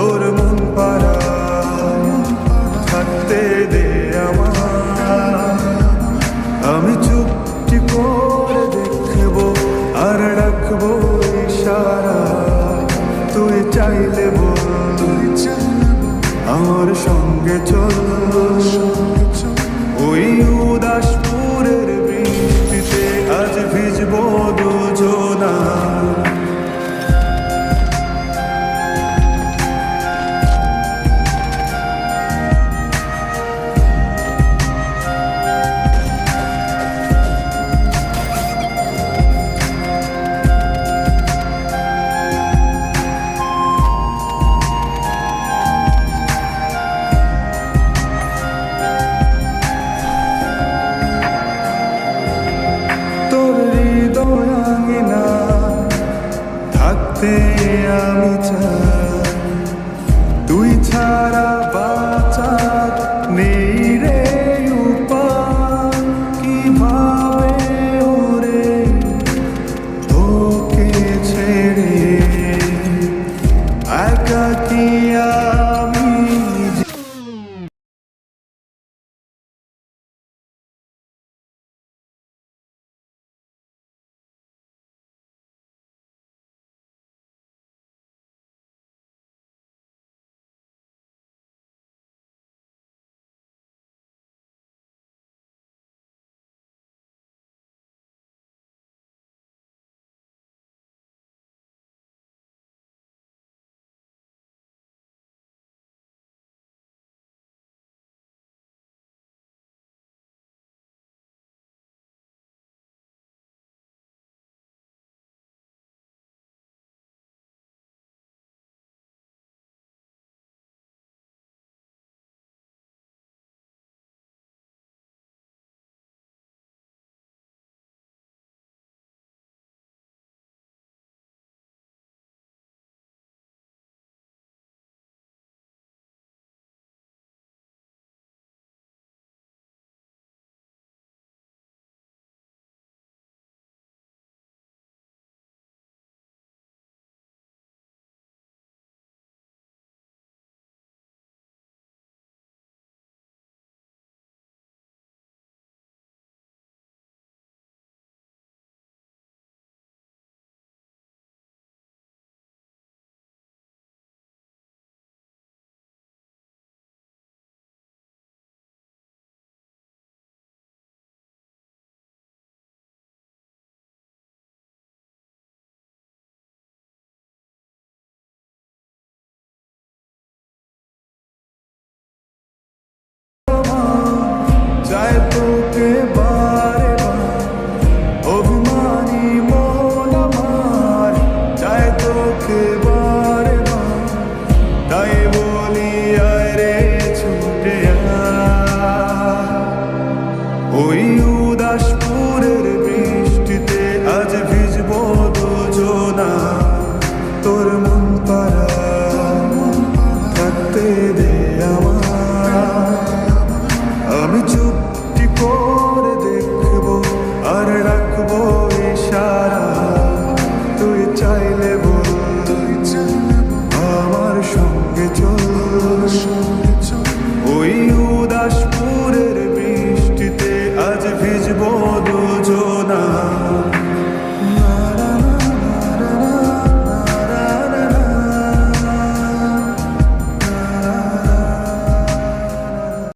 তোর মন পাড়ায় থাকতে দে আমার। আমি চুপটি করে দেখবো আর রাখবো ইশারা, তুই চাইলে বল আমার সঙ্গে চল। ওই উদাসপুরের বৃষ্টিতে আজ ভিজবো দুজনা। থাকতে আমি চাই, তুই ছাড়া বাঁচার নেই রে উপায়। কিভাবে ওরে তোকে ছেড়ে একাকী আমি। চায় তোকে বারে বার, অভিমানী মন আমার চায় তোকে বারে বার। তাই বলি আয় রে ছুটে আয়, ওই উদাসপুরের বৃষ্টিতে আজ ভিজবো দুজনা। তোর মন পাড়ায় থাকতে দে আমার। আমি চুপটি করে দেখবো আর রাখবো ইশারা, তুই চাইলে বল আমার সঙ্গে চল।